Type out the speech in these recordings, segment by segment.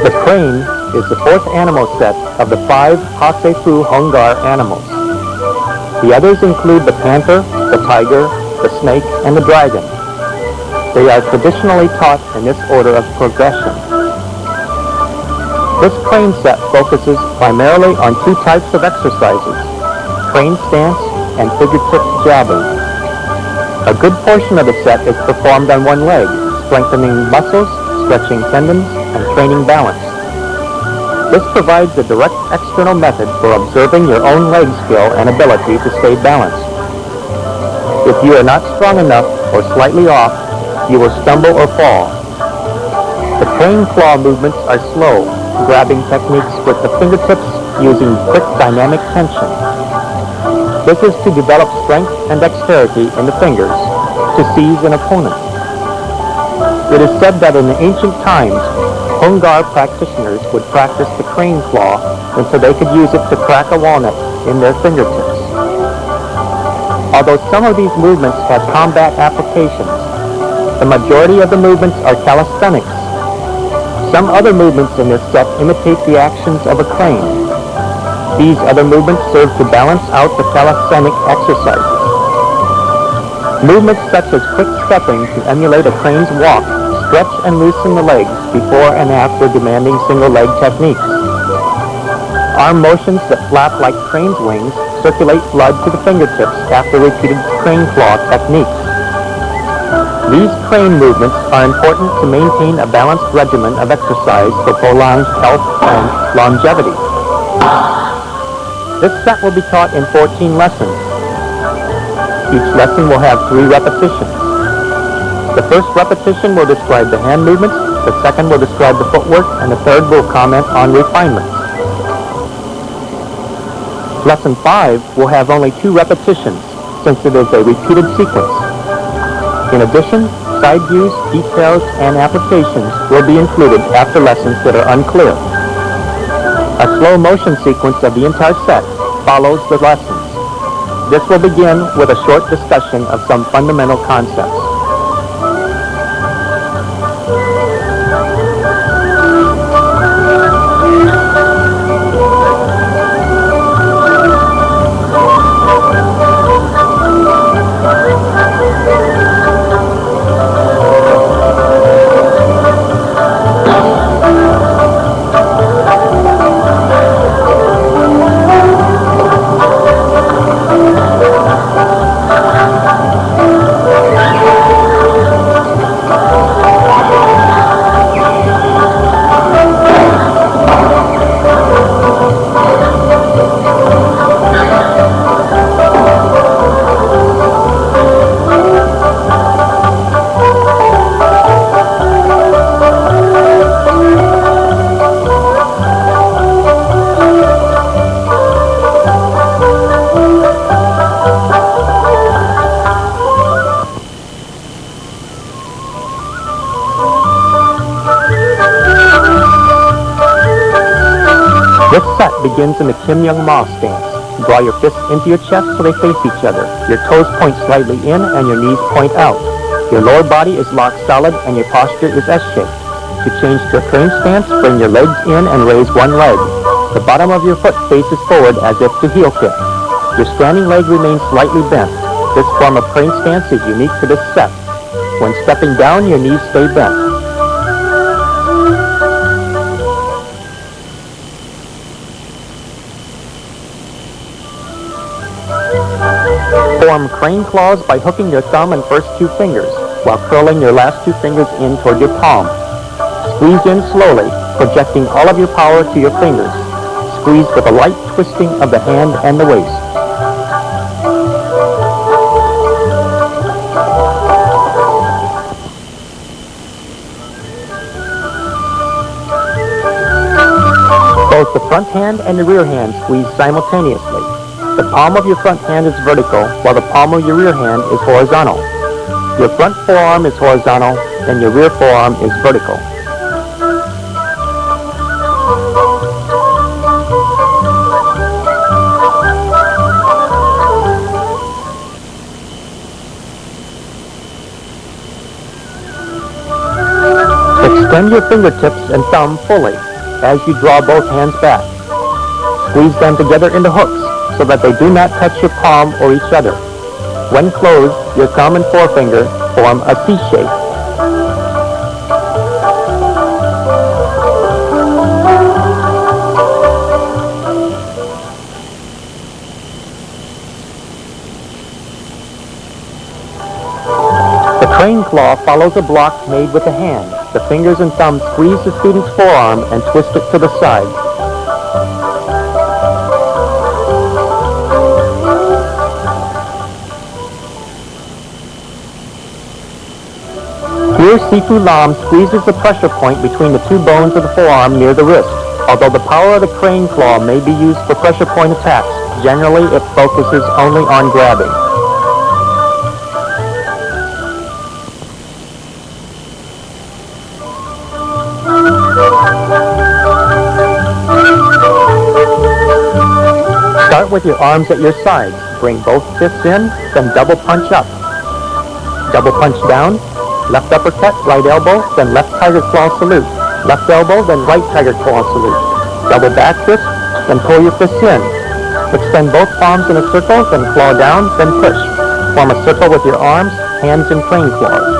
The crane is the fourth animal set of the 5 КУНФУ Hongar animals. The others include the panther, the tiger, the snake, and the dragon. They are traditionally taught in this order of progression. This crane set focuses primarily on 2 types of exercises, crane stance and fingertip jabbing. A good portion of the set is performed on one leg, strengthening muscles, stretching tendons, and training balance. This provides a direct external method for observing your own leg skill and ability to stay balanced. If you are not strong enough or slightly off, you will stumble or fall. The crane claw movements are slow, grabbing techniques with the fingertips using quick dynamic tension. This is to develop strength and dexterity in the fingers to seize an opponent. It is said that in ancient times, Hongar practitioners would practice the crane claw until they could use it to crack a walnut in their fingertips. Although some of these movements have combat applications, the majority of the movements are calisthenics. Some other movements in this set imitate the actions of a crane. These other movements serve to balance out the calisthenic exercises. Movements such as quick stepping to emulate a crane's walk stretch and loosen the legs before and after demanding single-leg techniques. Arm motions that flap like crane's wings circulate blood to the fingertips after repeated crane claw techniques. These crane movements are important to maintain a balanced regimen of exercise for prolonged health and longevity. This set will be taught in 14 lessons. Each lesson will have 3 repetitions. The first repetition will describe the hand movements, the second will describe the footwork, and the third will comment on refinements. Lesson 5 will have only 2 repetitions, since it is a repeated sequence. In addition, side views, details, and applications will be included after lessons that are unclear. A slow motion sequence of the entire set follows the lessons. This will begin with a short discussion of some fundamental concepts. This set begins in the Kim Young Ma stance. Draw your fists into your chest so they face each other. Your toes point slightly in and your knees point out. Your lower body is locked solid and your posture is S-shaped. To change to a crane stance, bring your legs in and raise one leg. The bottom of your foot faces forward as if to heel kick. Your standing leg remains slightly bent. This form of crane stance is unique to this set. When stepping down, your knees stay bent. Form crane claws by hooking your thumb and first 2 fingers, while curling your last 2 fingers in toward your palm. Squeeze in slowly, projecting all of your power to your fingers. Squeeze with a light twisting of the hand and the waist. Both the front hand and the rear hand squeeze simultaneously. The palm of your front hand is vertical, while the palm of your rear hand is horizontal. Your front forearm is horizontal, and your rear forearm is vertical. Extend your fingertips and thumb fully. as you draw both hands back. Squeeze them together into hooks so that they do not touch your palm or each other. When closed, your thumb and forefinger form a C shape. The crane claw follows a block made with the hand. The fingers and thumb squeeze the student's forearm and twist it to the side. Here, Sifu Lam squeezes the pressure point between the two bones of the forearm near the wrist. Although the power of the crane claw may be used for pressure point attacks, generally it focuses only on grabbing. Start with your arms at your sides. Bring both fists in, then double punch up. Double punch down. Left uppercut, right elbow, then left tiger claw salute. Left elbow, then right tiger claw salute. Double back fist, then pull your fists in. Extend both palms in a circle, then claw down, then push. Form a circle with your arms, hands in crane claws.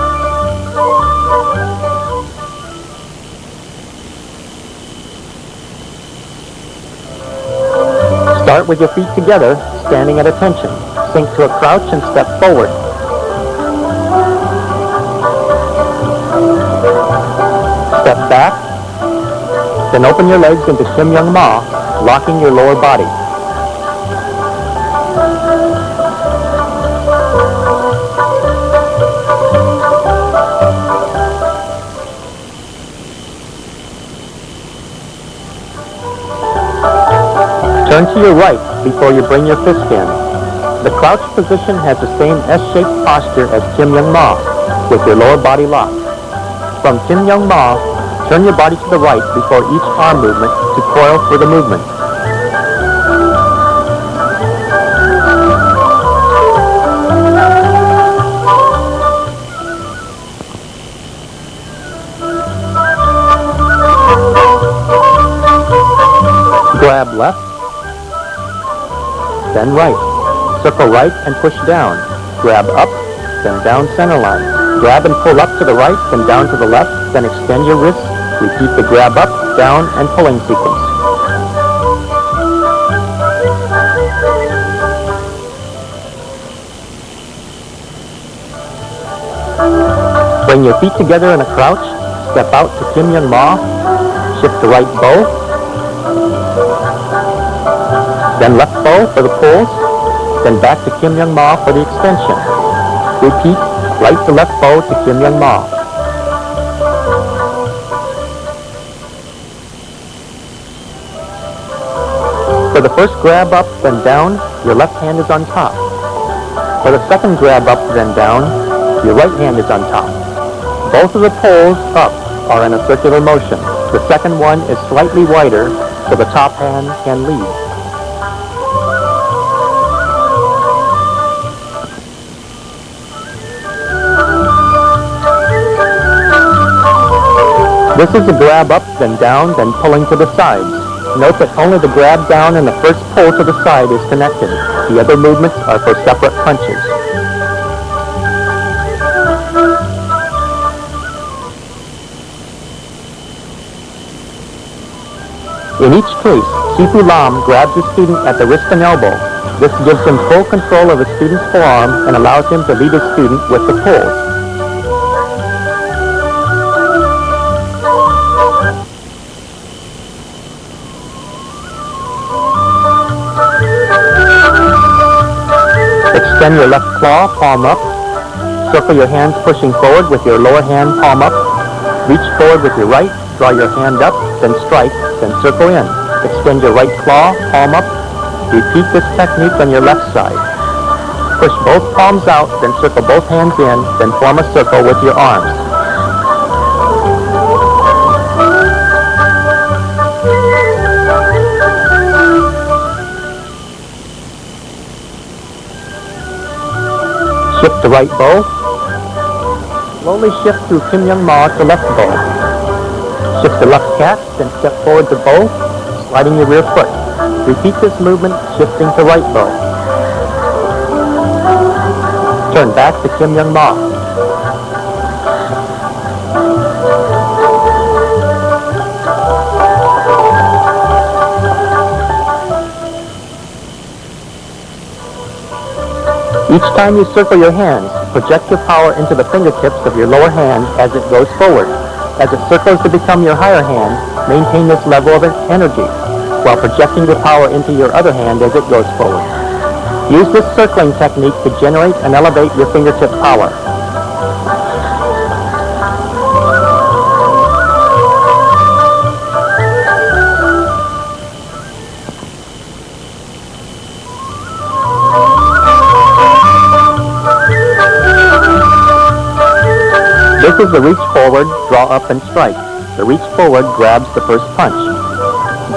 Start with your feet together, standing at attention. Sink to a crouch and step forward. Step back, then open your legs into Shim Young Ma, locking your lower body. Turn to your right before you bring your fist in. The crouch position has the same S-shaped posture as Kim Young Ma, with your lower body locked. From Kim Young Ma, turn your body to the right before each arm movement to coil for the movement. Grab left, then right. Circle right and push down. Grab up, then down center line. Grab and pull up to the right, then down to the left, then extend your wrists. Repeat the grab up, down, and pulling sequence. Bring your feet together in a crouch. Step out to Kim Young Ma. Shift to right bow. Then left bow for the pulls. Then back to Kim Young Ma for the extension. Repeat right to left bow to Kim Young Ma. For the first grab up, then down, your left hand is on top. For the second grab up, then down, your right hand is on top. Both of the pulls up are in a circular motion. The second one is slightly wider, so the top hand can lead. This is a grab up, then down, then pulling to the sides. Note that only the grab down and the first pull to the side is connected. The other movements are for separate punches. In each case, Sifu Lam grabs the student at the wrist and elbow. This gives him full control of the student's forearm and allows him to lead his student with the pulls. Extend your left claw, palm up. Circle your hands pushing forward with your lower hand, palm up. Reach forward with your right, draw your hand up, then strike, then circle in. Extend your right claw, palm up. Repeat this technique on your left side. Push both palms out, then circle both hands in, then form a circle with your arms. Shift to right bow. Slowly shift through Kim Young Ma to left bow. Shift to left cat, then step forward to bow, sliding your rear foot. Repeat this movement, shifting to right bow. Turn back to Kim Young Ma. Each time you circle your hands, project your power into the fingertips of your lower hand as it goes forward. As it circles to become your higher hand, maintain this level of energy, while projecting your power into your other hand as it goes forward. Use this circling technique to generate and elevate your fingertip power. This is the reach forward, draw up, and strike. The reach forward grabs the first punch.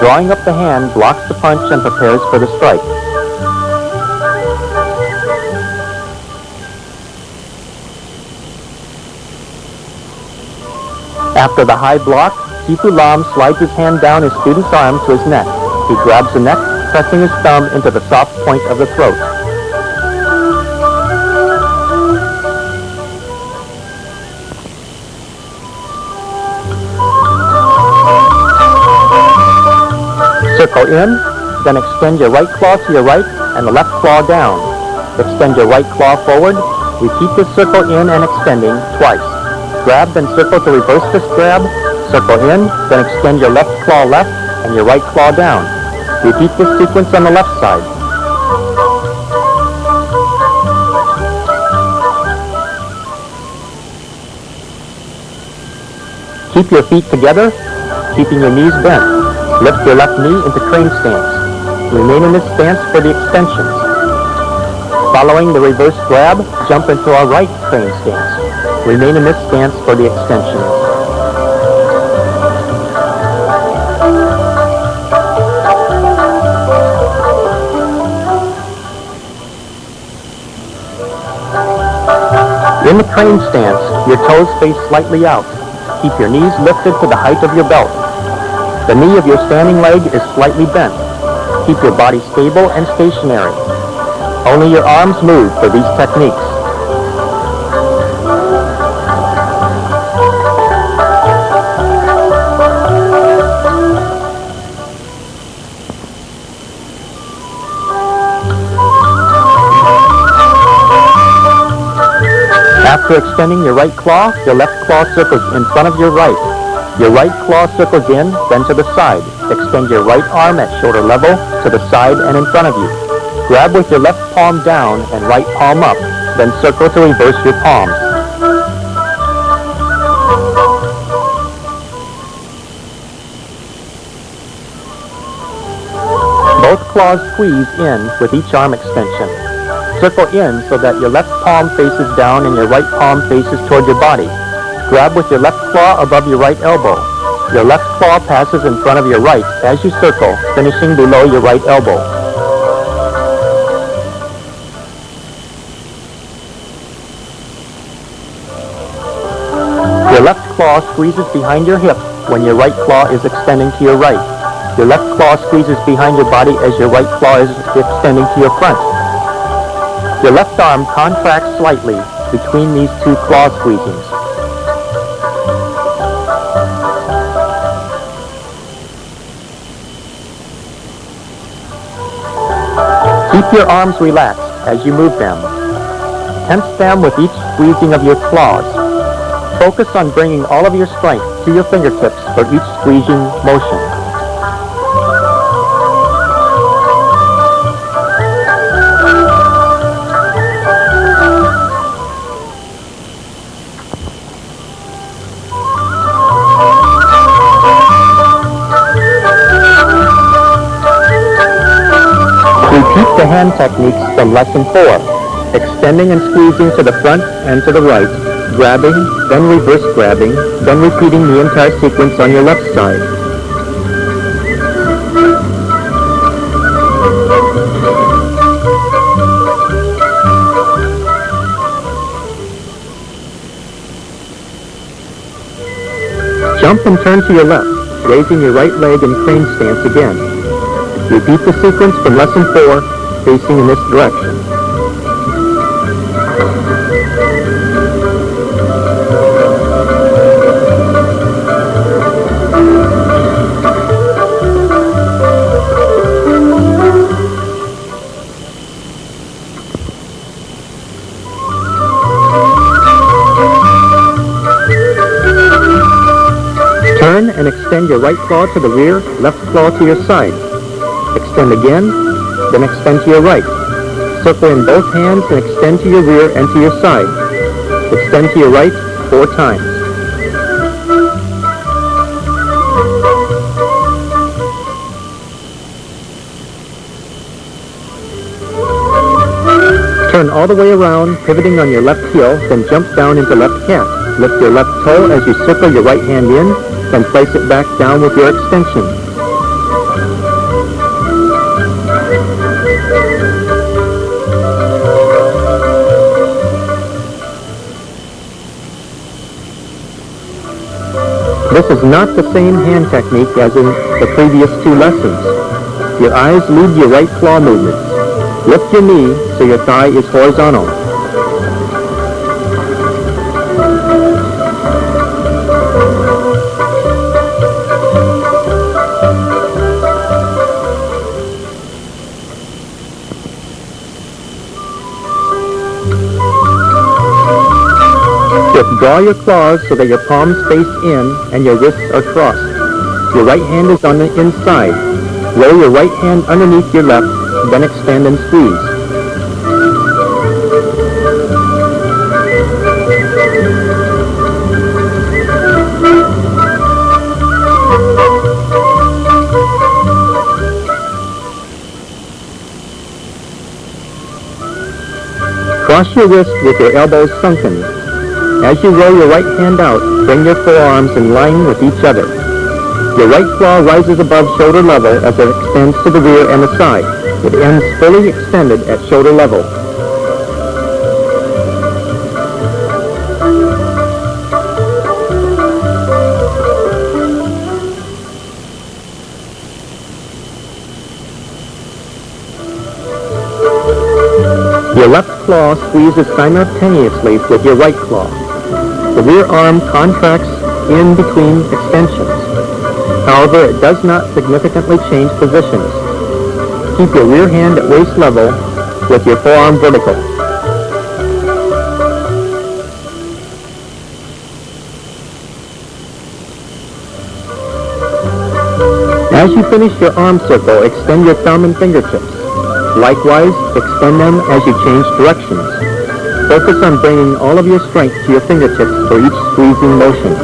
Drawing up the hand blocks the punch and prepares for the strike. After the high block, Sifu Lam slides his hand down his student's arm to his neck. He grabs the neck, pressing his thumb into the soft point of the throat. Circle in, then extend your right claw to your right and the left claw down. Extend your right claw forward. Repeat this circle in and extending twice. Grab, then circle to reverse this grab. Circle in, then extend your left claw left and your right claw down. Repeat this sequence on the left side. Keep your feet together, keeping your knees bent. Lift your left knee into crane stance. Remain in this stance for the extensions. Following the reverse grab, jump into our right crane stance. Remain in this stance for the extensions. In the crane stance, your toes face slightly out. Keep your knees lifted to the height of your belt. The knee of your standing leg is slightly bent. Keep your body stable and stationary. Only your arms move for these techniques. After extending your right claw, your left claw circles in front of your right. Your right claw circles in, then to the side. Extend your right arm at shoulder level, to the side and in front of you. Grab with your left palm down and right palm up, then circle to reverse your palms. Both claws squeeze in with each arm extension. Circle in so that your left palm faces down and your right palm faces toward your body. Grab with your left claw above your right elbow. Your left claw passes in front of your right as you circle, finishing below your right elbow. Your left claw squeezes behind your hip when your right claw is extending to your right. Your left claw squeezes behind your body as your right claw is extending to your front. Your left arm contracts slightly between these two claw squeezings. Keep your arms relaxed as you move them. Tense them with each squeezing of your claws. Focus on bringing all of your strength to your fingertips for each squeezing motion. Repeat the hand techniques from lesson 4, extending and squeezing to the front and to the right, grabbing, then reverse grabbing, then repeating the entire sequence on your left side. Jump and turn to your left, raising your right leg in crane stance again. Repeat the sequence from lesson 4, facing in this direction. Turn and extend your right claw to the rear, left claw to your side. Extend again, then extend to your right. Circle in both hands and extend to your rear and to your side. Extend to your right 4 times. Turn all the way around, pivoting on your left heel, then jump down into left cat. Lift your left toe as you circle your right hand in, then place it back down with your extension. This is not the same hand technique as in the previous 2 lessons. Your eyes lead your right claw movement. Lift your knee so your thigh is horizontal. Withdraw your claws so that your palms face in and your wrists are crossed. Your right hand is on the inside. Roll your right hand underneath your left, then extend and squeeze. Cross your wrist with your elbows sunken. As you roll your right hand out, bring your forearms in line with each other. Your right claw rises above shoulder level as it extends to the rear and the side. It ends fully extended at shoulder level. Your left claw squeezes simultaneously with your right claw. The rear arm contracts in between extensions. However, it does not significantly change positions. Keep your rear hand at waist level with your forearm vertical. As you finish your arm circle, extend your thumb and fingertips. Likewise, extend them as you change directions. Focus on bringing all of your strength to your fingertips for each squeezing motion.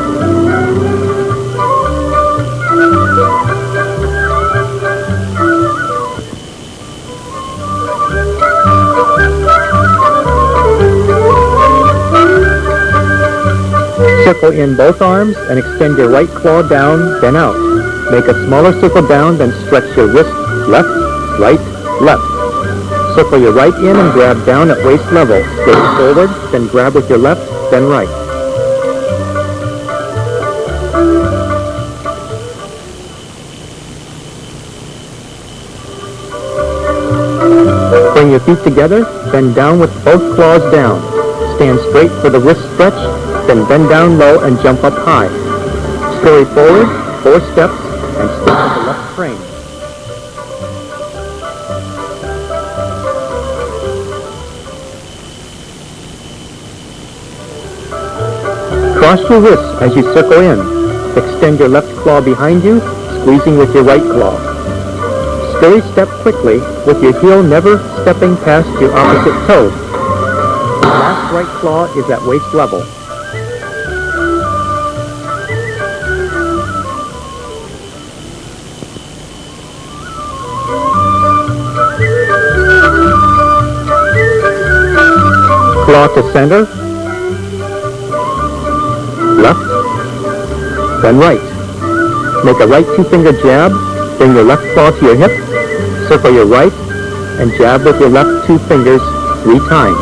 Circle in both arms and extend your right claw down, then out. Make a smaller circle down, then stretch your wrist left, right, left. Circle your right in and grab down at waist level. Gaze forward, then grab with your left, then right. Bring your feet together, bend down with both claws down. Stand straight for the wrist stretch, then bend down low and jump up high. Scurry forward, 4 steps, and stick with the left crane. Cross your wrists as you circle in. Extend your left claw behind you, squeezing with your right claw. Scurry step quickly, with your heel never stepping past your opposite toe. The last right claw is at waist level. Claw to center. Left, then right. Make a right 2-finger jab, bring your left claw to your hip, circle your right, and jab with your left 2 fingers 3 times.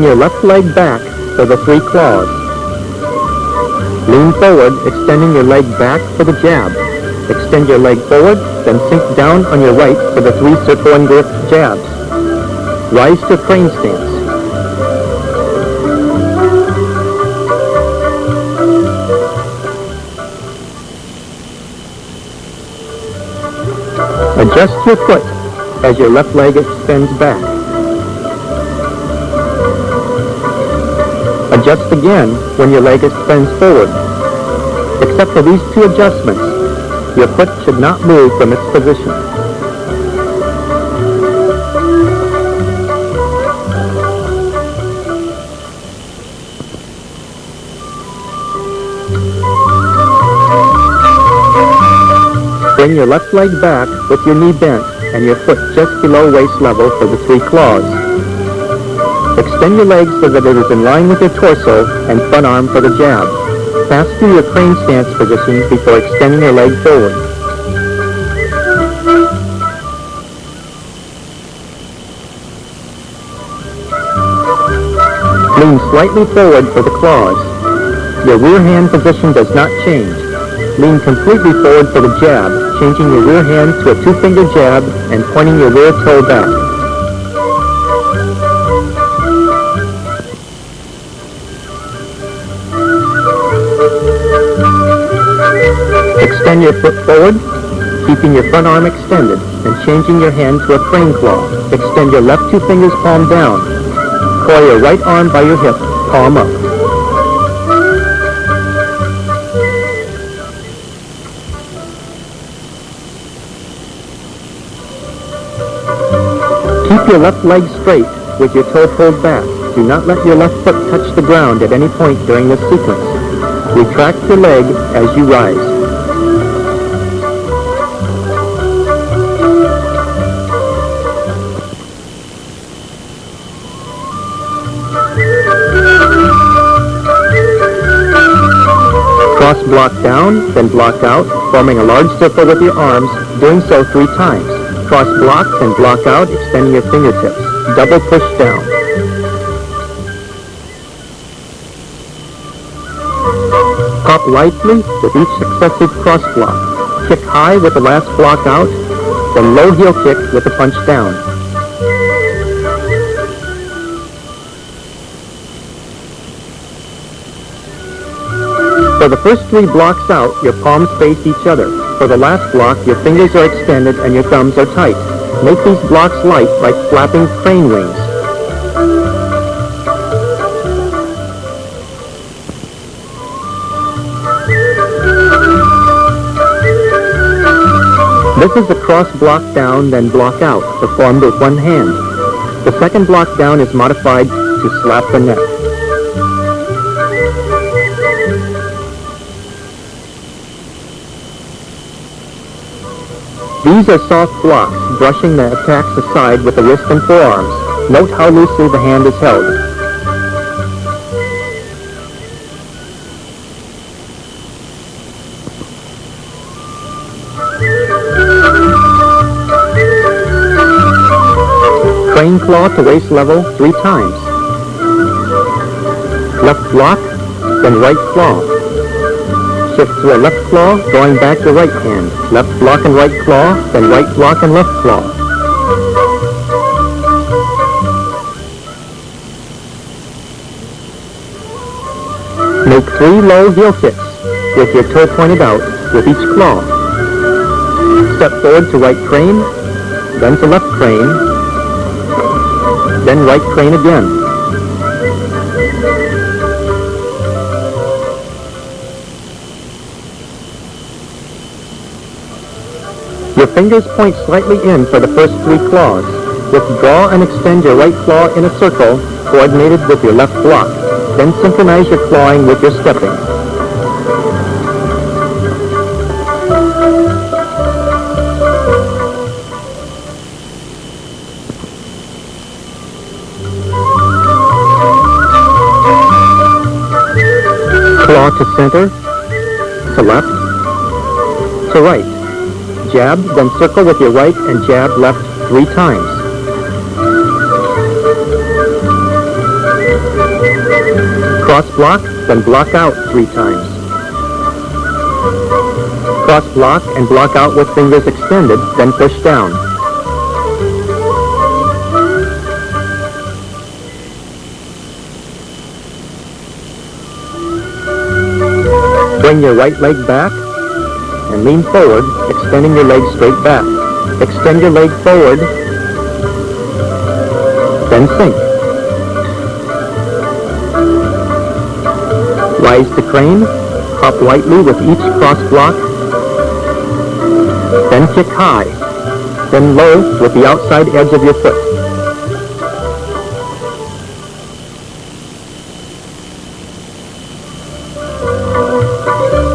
Bring your left leg back for the 3 claws. Lean forward, extending your leg back for the jab. Extend your leg forward, then sink down on your right for the 3 circle and grip jabs. Rise to crane stance. Adjust your foot as your left leg extends back. Adjust again when your leg extends forward. Except for these 2 adjustments, your foot should not move from its position. Bring your left leg back with your knee bent and your foot just below waist level for the 3 claws. Extend your legs so that it is in line with your torso and front arm for the jab. Pass through your crane stance position before extending your leg forward. Lean slightly forward for the claws. Your rear hand position does not change. Lean completely forward for the jab, changing your rear hand to a 2-finger jab and pointing your rear toe back. Extend your foot forward, keeping your front arm extended and changing your hand to a crane claw. Extend your left 2 fingers palm down. Coil your right arm by your hip, palm up. Keep your left leg straight with your toe pulled back. Do not let your left foot touch the ground at any point during this sequence. Retract your leg as you rise. Cross block down, then block out, forming a large circle with your arms, doing so 3 times. Cross block, then block out, extending your fingertips. Double push down. Hop lightly with each successive cross block. Kick high with the last block out, then low heel kick with the punch down. For the first 3 blocks out, your palms face each other. For the last block, your fingers are extended and your thumbs are tight. Make these blocks light like flapping crane wings. This is a cross block down, then block out, performed with 1 hand. The second block down is modified to slap the neck. These are soft blocks, brushing the attacks aside with the wrist and forearms. Note how loosely the hand is held. Crane claw to waist level 3 times. Left block, then right claw. Shift to a left claw, drawing back your right hand. Left block and right claw, then right block and left claw. Make 3 low heel kicks, with your toe pointed out, with each claw. Step forward to right crane, then to left crane, then right crane again. Your fingers point slightly in for the first 3 claws. Withdraw and extend your right claw in a circle, coordinated with your left block. Then synchronize your clawing with your stepping. Claw to center, to left, to right. Jab, then circle with your right and jab left 3 times. Cross block, then block out 3 times. Cross block and block out with fingers extended, then push down. Bring your right leg back and lean forward, extending your leg straight back. Extend your leg forward, then sink. Rise to crane, hop lightly with each cross block, then kick high, then low with the outside edge of your foot.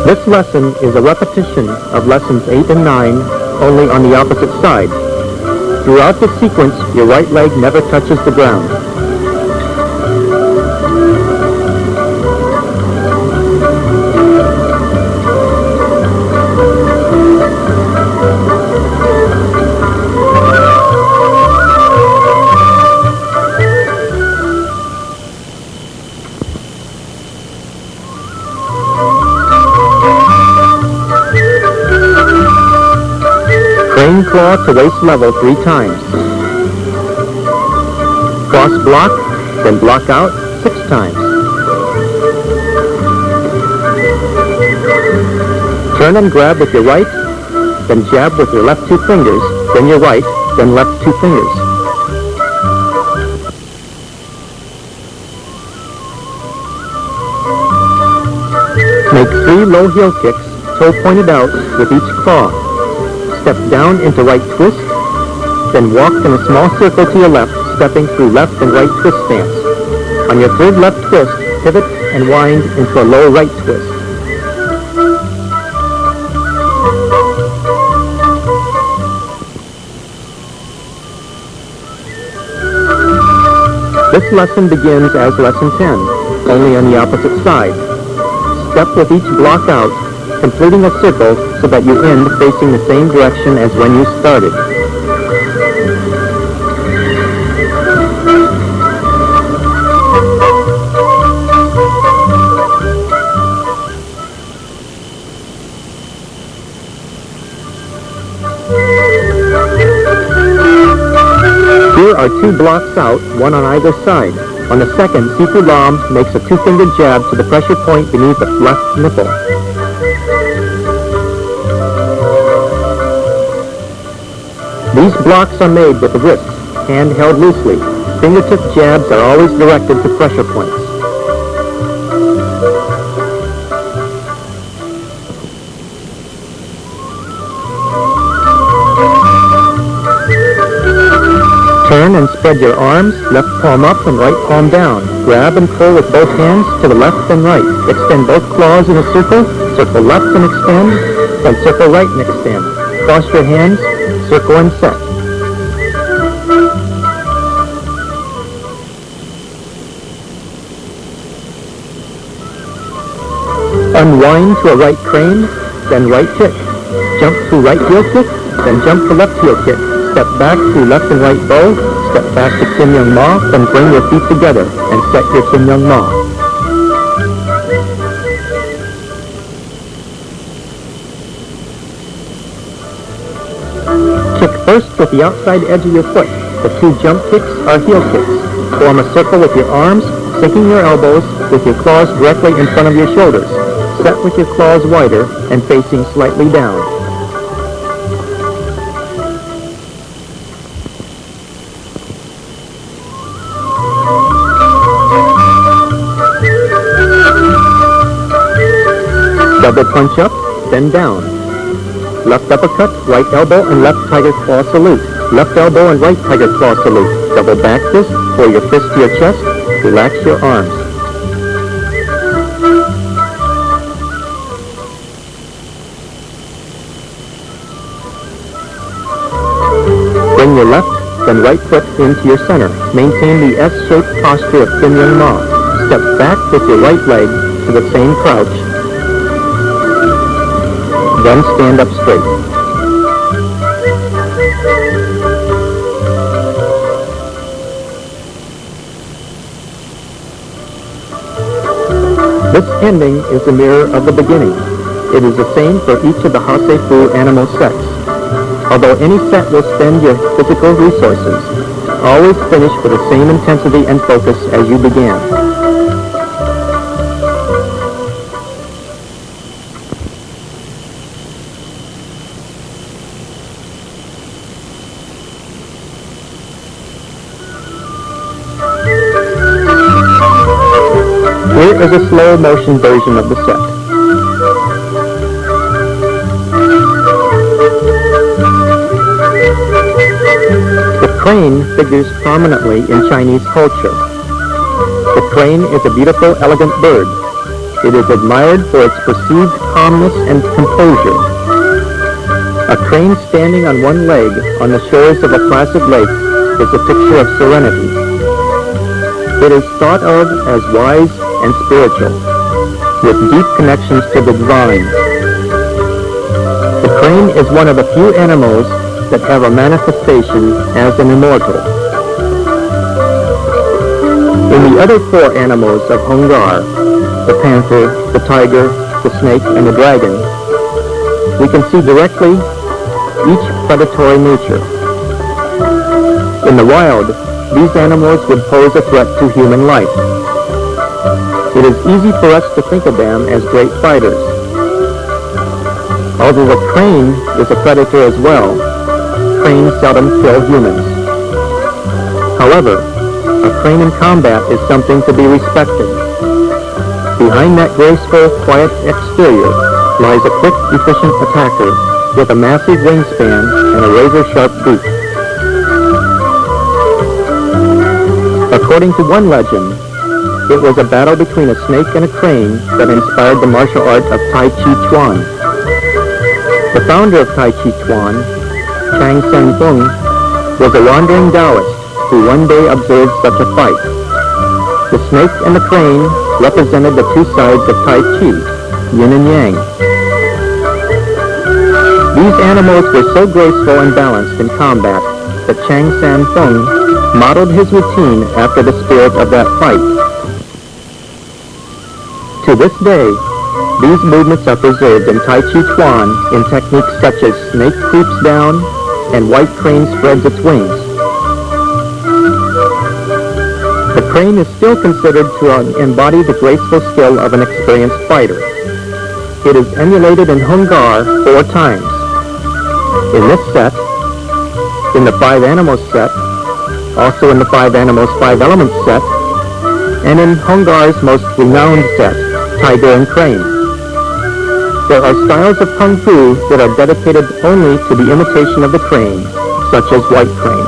This lesson is a repetition of lessons 8 and 9, only on the opposite side. Throughout the sequence, your right leg never touches the ground. Crane claw to waist level 3 times. Cross block, then block out 6 times. Turn and grab with your right, then jab with your left 2 fingers, then your right, then left 2 fingers. Make 3 low heel kicks, toe pointed out, with each claw. Step down into right twist, then walk in a small circle to your left, stepping through left and right twist stance. On your third left twist, pivot and wind into a low right twist. This lesson begins as lesson 10, only on the opposite side. Step with each block out, completing a circle so that you end facing the same direction as when you started. Here are 2 blocks out, one on either side. On the second, Sifu Lam makes a 2-finger jab to the pressure point beneath the left nipple. These blocks are made with the wrists, hand held loosely. Fingertip jabs are always directed to pressure points. Turn and spread your arms, left palm up and right palm down. Grab and pull with both hands to the left and right. Extend both claws in a circle, circle left and extend, then circle right and extend. Cross your hands, circle and set. Unwind to a right crane, then right kick. Jump through right heel kick, then jump to left heel kick. Step back through left and right bow, step back to Kim Young Ma, then bring your feet together and set your Kim Young Ma. Kick first with the outside edge of your foot. The 2 jump kicks are heel kicks. Form a circle with your arms, sinking your elbows with your claws directly in front of your shoulders. Set with your claws wider and facing slightly down. Double punch up, then down. Left uppercut, right elbow, and left tiger claw salute. Left elbow and right tiger claw salute. Double back fist, pull your fist to your chest, relax your arms. Bring your left, then right foot into your center. Maintain the S-shaped posture of Kim Young Ma. Step back with your right leg to the same crouch. Then stand up straight. This ending is the mirror of the beginning. It is the same for each of the Haseifu animal sets. Although any set will spend your physical resources, always finish with the same intensity and focus as you began. Here is a slow motion version of the set. The crane figures prominently in Chinese culture. The crane is a beautiful, elegant bird. It is admired for its perceived calmness and composure. A crane standing on one leg on the shores of a placid lake is a picture of serenity. It is thought of as wise and spiritual, with deep connections to the divine. The crane is one of the few animals that have a manifestation as an immortal. In the other four animals of Hungar, the panther, the tiger, the snake, and the dragon, we can see directly each predatory nature. In the wild, these animals would pose a threat to human life. It is easy for us to think of them as great fighters. Although the crane is a predator as well, cranes seldom kill humans. However, a crane in combat is something to be respected. Behind that graceful, quiet exterior lies a quick, efficient attacker with a massive wingspan and a razor-sharp beak. According to one legend, it was a battle between a snake and a crane that inspired the martial art of Tai Chi Chuan. The founder of Tai Chi Chuan, Chang Sen-fung, was a wandering Taoist who one day observed such a fight. The snake and the crane represented the two sides of Tai Chi, yin and yang. These animals were so graceful and balanced in combat that Chang Sen-fung modeled his routine after the spirit of that fight. To this day, these movements are preserved in Tai Chi Chuan in techniques such as snake creeps down and white crane spreads its wings. The crane is still considered to embody the graceful skill of an experienced fighter. It is emulated in Hungar 4 times. In this set, in the 5 Animals set, also in the 5 Animals 5 Elements set, and in Hungar's most renowned set, Tiger and Crane. There are styles of Kung Fu that are dedicated only to the imitation of the crane, such as White Crane.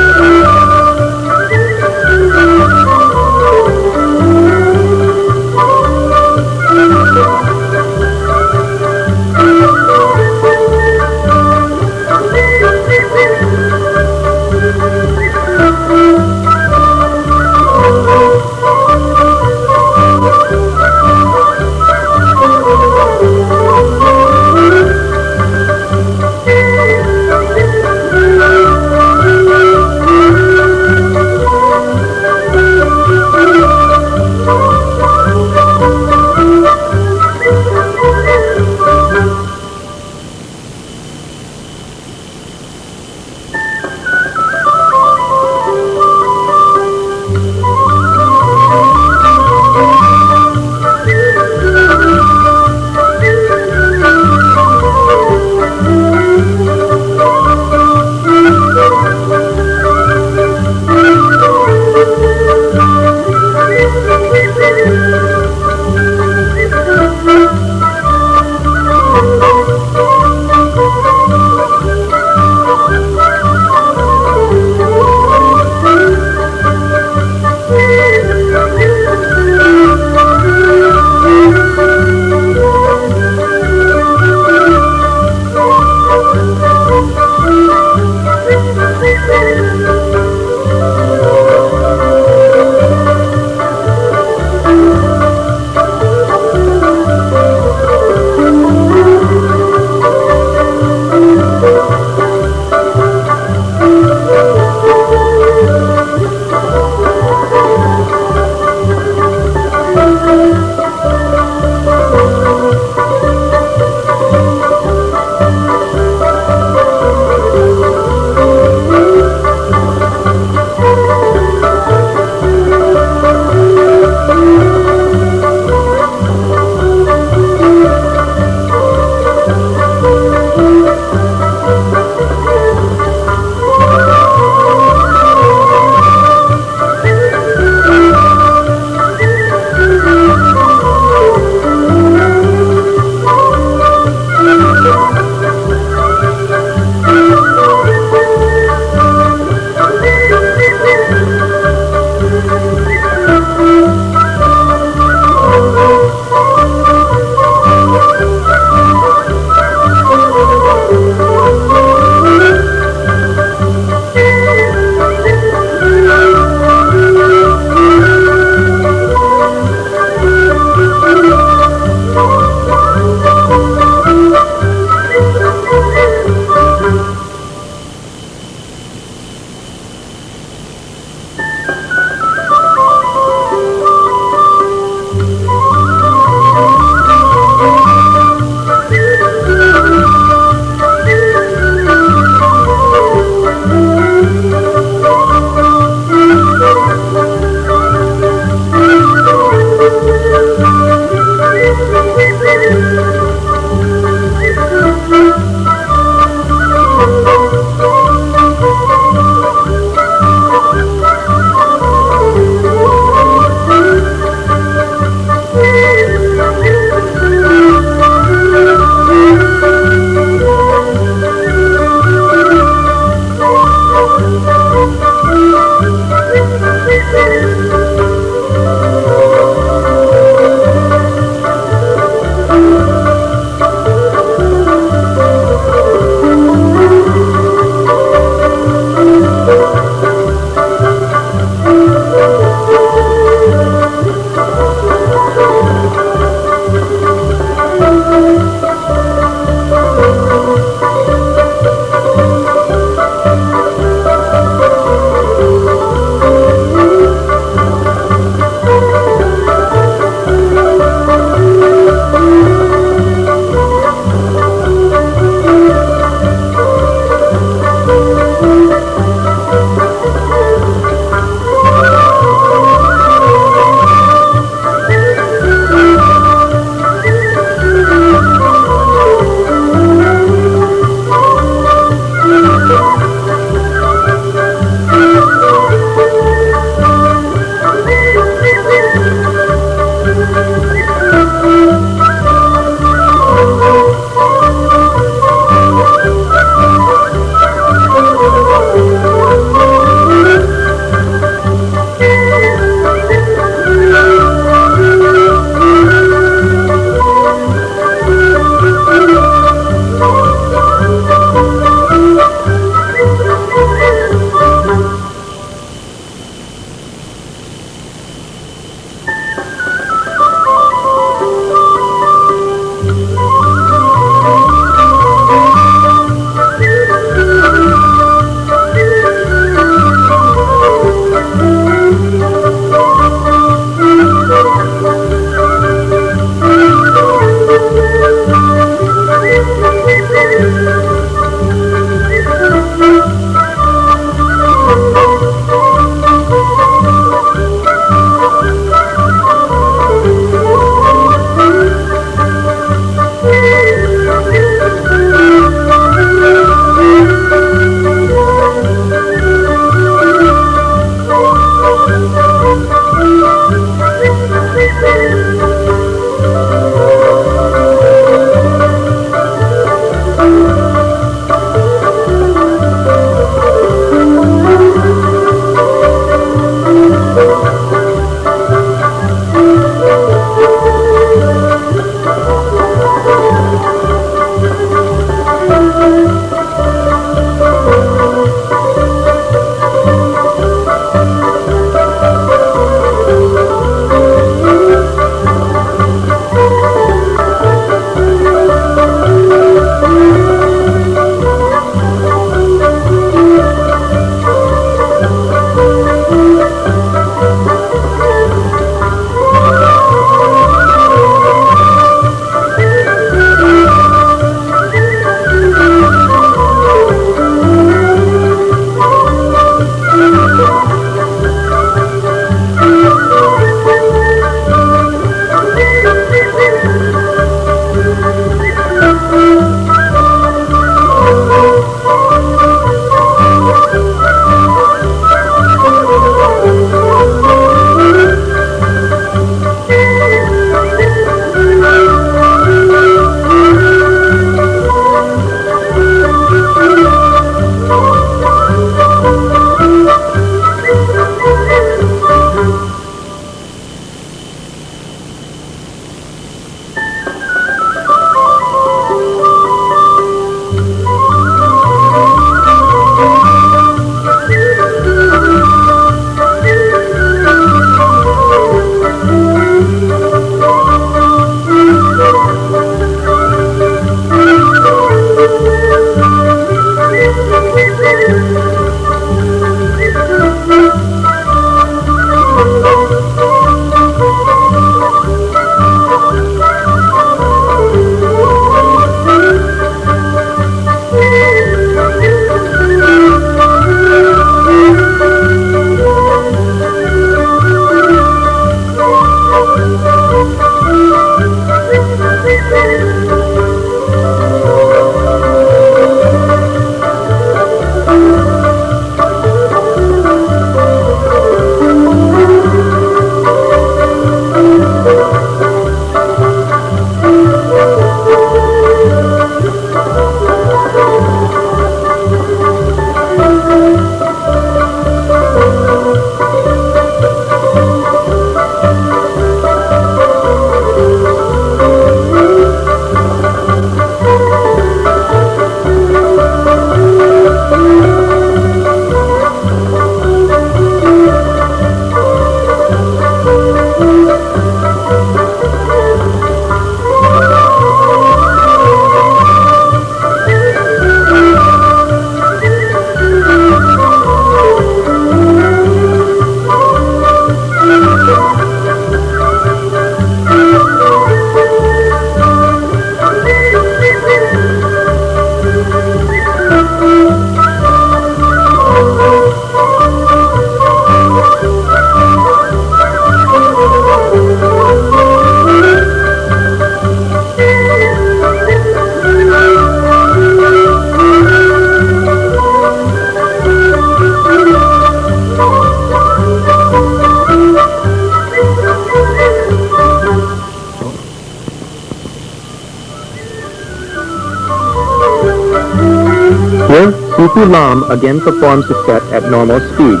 Kupu Lam again performs the set at normal speed.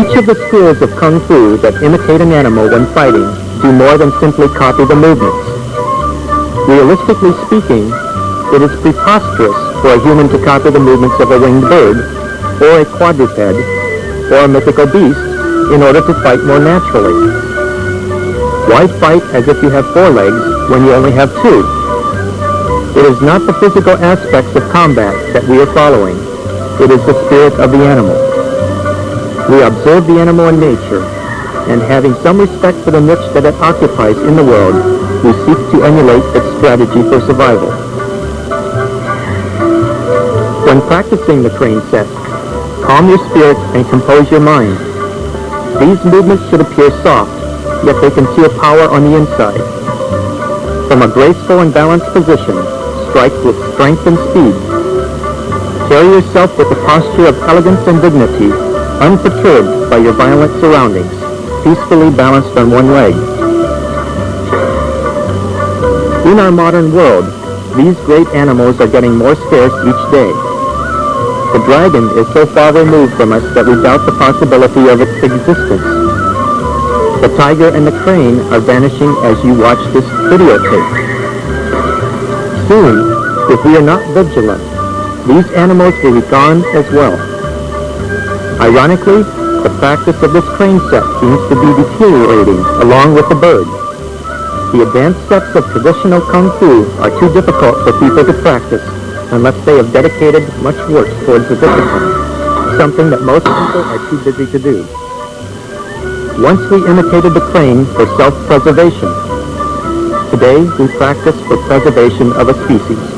Each of the schools of Kung Fu that imitate an animal when fighting do more than simply copy the movements. Realistically speaking, it is preposterous for a human to copy the movements of a winged bird, or a quadruped, or a mythical beast in order to fight more naturally. Why fight as if you have 4 legs when you only have 2? It is not the physical aspects of combat that we are following. It is the spirit of the animal. We observe the animal in nature, and having some respect for the niche that it occupies in the world, we seek to emulate its strategy for survival. When practicing the crane set, calm your spirit and compose your mind. These movements should appear soft, yet they conceal power on the inside. From a graceful and balanced position, strike with strength and speed. Carry yourself with a posture of elegance and dignity, unperturbed by your violent surroundings, peacefully balanced on one leg. In our modern world, these great animals are getting more scarce each day. The dragon is so far removed from us that we doubt the possibility of its existence. The tiger and the crane are vanishing as you watch this videotape. Soon, if we are not vigilant, these animals will be gone as well. Ironically, the practice of this crane set seems to be deteriorating along with the bird. The advanced sets of traditional Kung Fu are too difficult for people to practice unless they have dedicated much work towards the discipline, something that most people are too busy to do. Once we imitated the crane for self-preservation. Today, we practice for preservation of a species.